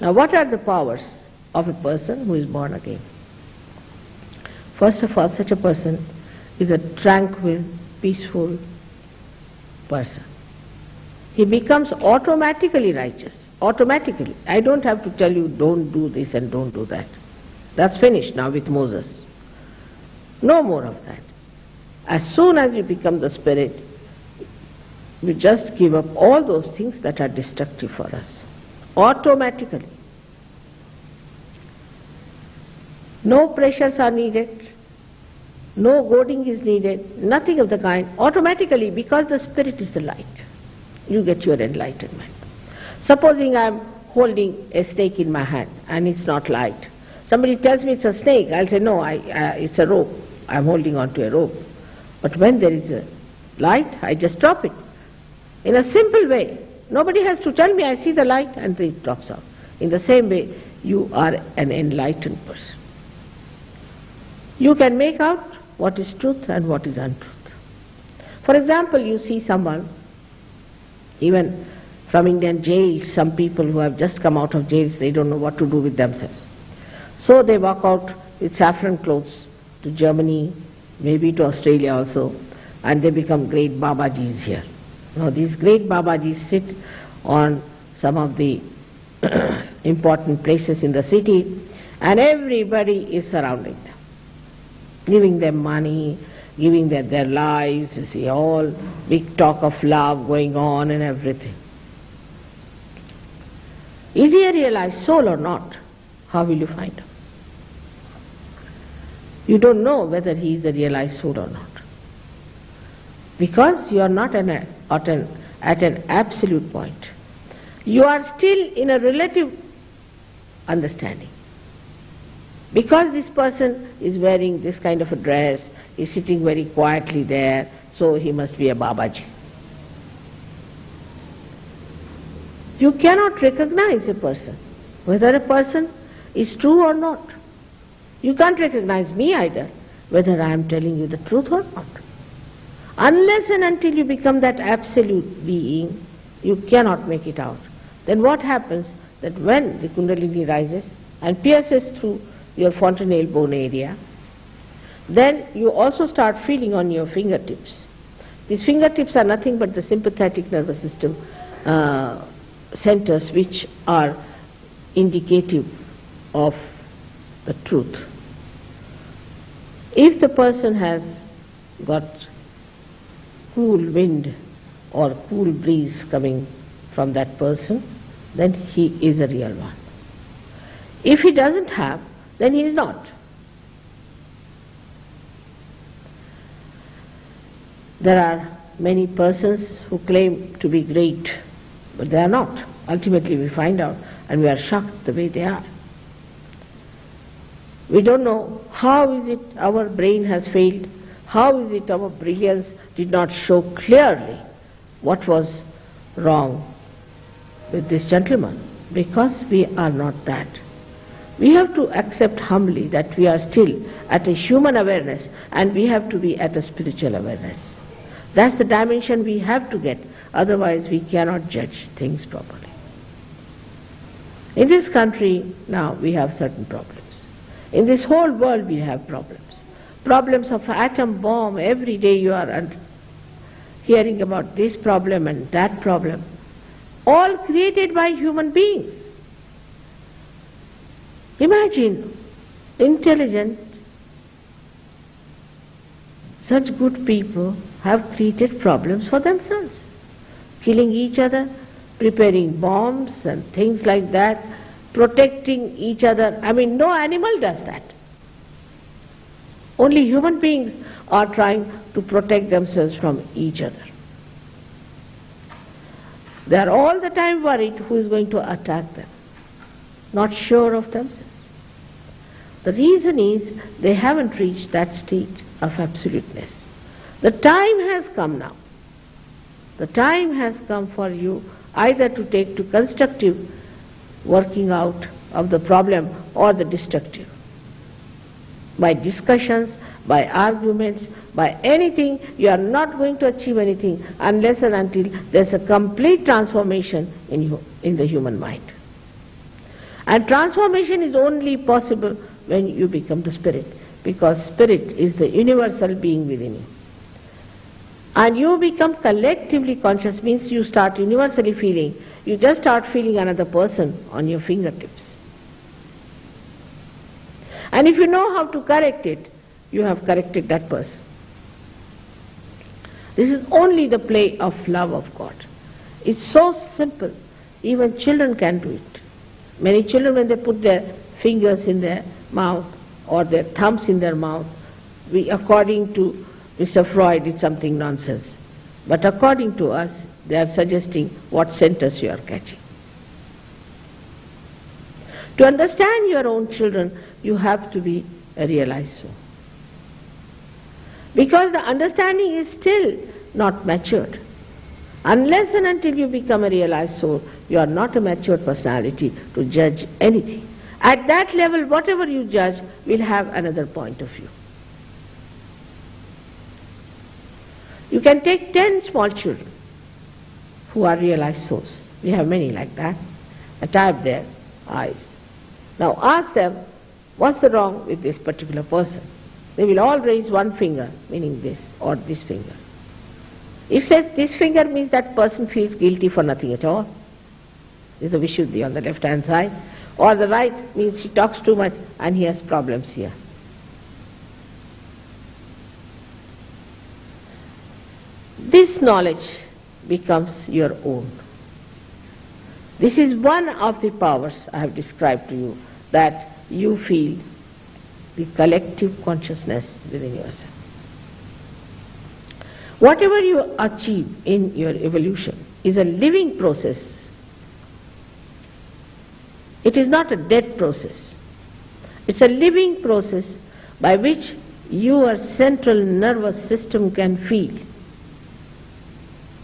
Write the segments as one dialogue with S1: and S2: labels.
S1: Now, what are the powers of a person who is born again? First of all, such a person is a tranquil, peaceful person. He becomes automatically righteous. Automatically. I don't have to tell you, don't do this and don't do that. That's finished now with Moses. No more of that. As soon as you become the spirit, you just give up all those things that are destructive for us. Automatically. No pressures are needed. No goading is needed. Nothing of the kind. Automatically, because the spirit is the light, you get your enlightenment. Supposing I am holding a snake in my hand and it's not light. Somebody tells me it's a snake, I'll say, no, it's a rope. I'm holding on to a rope. But when there is a light, I just drop it. In a simple way. Nobody has to tell me, I see the light and it drops out. In the same way, you are an enlightened person. You can make out what is truth and what is untruth. For example, you see someone, even from Indian jails, some people who have just come out of jails, they don't know what to do with themselves. So they walk out with saffron clothes to Germany, maybe to Australia also, and they become great Babajis here. Now these great Babajis sit on some of the important places in the city, and everybody is surrounding them, giving them money, giving them their lives, you see, all big talk of love going on and everything. Is he a realized soul or not? How will you find out? You don't know whether he is a realized soul or not. Because you are not at an absolute point. You are still in a relative understanding. Because this person is wearing this kind of a dress, is sitting very quietly there, so he must be a Babaji. You cannot recognize a person, whether a person is true or not. You can't recognize me either, whether I am telling you the truth or not. Unless and until you become that absolute being, you cannot make it out. Then what happens, that when the Kundalini rises and pierces through your fontanelle bone area, then you also start feeling on your fingertips. These fingertips are nothing but the sympathetic nervous system centers which are indicative of the truth. If the person has got cool wind or cool breeze coming from that person, then he is a real one. If he doesn't have, then he is not. There are many persons who claim to be great, but they are not. Ultimately we find out and we are shocked the way they are. We don't know how is it our brain has failed, how is it our brilliance did not show clearly what was wrong with this gentleman, because we are not that. We have to accept humbly that we are still at a human awareness and we have to be at a spiritual awareness. That's the dimension we have to get, otherwise we cannot judge things properly. In this country now we have certain problems. In this whole world we have problems. Problems of atom bomb, every day you are hearing about this problem and that problem, all created by human beings. Imagine, intelligent, such good people have created problems for themselves, killing each other, preparing bombs and things like that, protecting each other. I mean, no animal does that. Only human beings are trying to protect themselves from each other. They are all the time worried who is going to attack them, not sure of themselves. The reason is they haven't reached that state of absoluteness. The time has come now. The time has come for you either to take to constructive working out of the problem or the destructive. By discussions, by arguments, by anything, you are not going to achieve anything unless and until there is a complete transformation in the human mind. And transformation is only possible when you become the spirit, because spirit is the universal being within you. And you become collectively conscious means you start universally feeling. You just start feeling another person on your fingertips. And if you know how to correct it, you have corrected that person. This is only the play of love of God. It's so simple. Even children can do it. Many children, when they put their fingers in their mouth or their thumbs in their mouth, according to Mr. Freud, it's something nonsense. But according to us, they are suggesting what centers you are catching. To understand your own children, you have to be a realized soul. Because the understanding is still not matured. Unless and until you become a realized soul, you are not a matured personality to judge anything. At that level, whatever you judge will have another point of view. You can take 10 small children who are realized souls. We have many like that. And tie up their eyes. Now ask them, what's the wrong with this particular person? They will all raise one finger, meaning this, or this finger. If said this finger means that person feels guilty for nothing at all. This is the Vishuddhi on the left hand side. Or the right means he talks too much and he has problems here. This knowledge becomes your own. This is one of the powers I have described to you, that you feel the collective consciousness within yourself. Whatever you achieve in your evolution is a living process. It is not a dead process. It's a living process by which your central nervous system can feel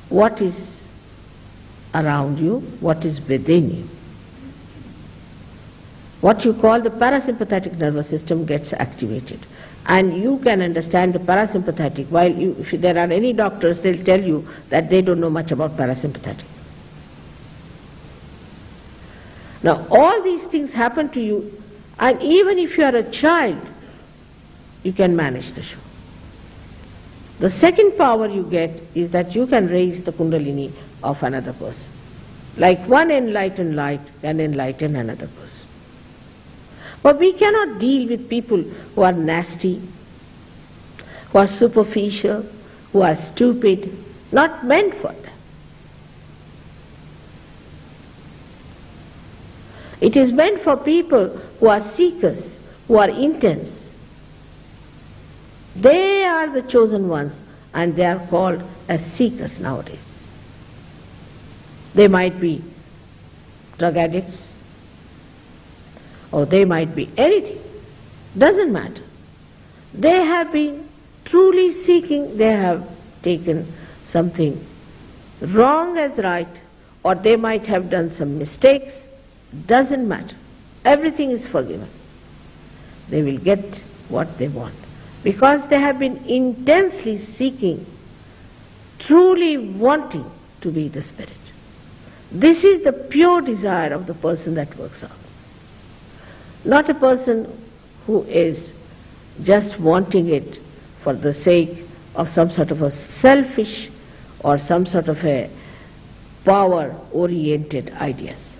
S1: what is around you, what is within you. What you call the parasympathetic nervous system gets activated. And you can understand the parasympathetic, while if there are any doctors, they'll tell you that they don't know much about parasympathetic. Now all these things happen to you, and even if you are a child, you can manage the show. The second power you get is that you can raise the kundalini of another person. Like one enlightened light can enlighten another person. But we cannot deal with people who are nasty, who are superficial, who are stupid, not meant for that. It is meant for people who are seekers, who are intense. They are the chosen ones, and they are called as seekers nowadays. They might be drug addicts, or they might be anything. Doesn't matter. They have been truly seeking, they have taken something wrong as right, or they might have done some mistakes. Doesn't matter. Everything is forgiven. They will get what they want, because they have been intensely seeking, truly wanting to be the spirit. This is the pure desire of the person that works out. Not a person who is just wanting it for the sake of some sort of a selfish or some sort of a power-oriented ideas.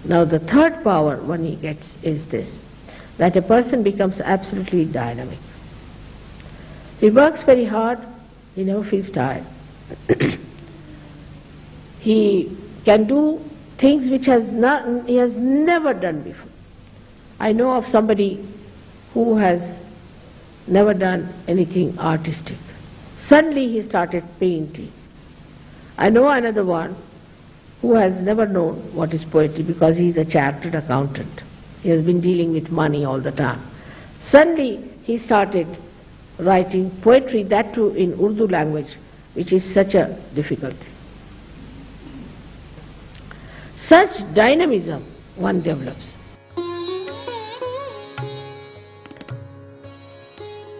S1: Now the third power one he gets is this, that a person becomes absolutely dynamic. He works very hard, he never feels tired. He can do things which he has never done before. I know of somebody who has never done anything artistic. Suddenly he started painting. I know another one who has never known what is poetry because he is a chartered accountant. He has been dealing with money all the time. Suddenly he started writing poetry, that too in Urdu language, which is such a difficulty. Such dynamism one develops.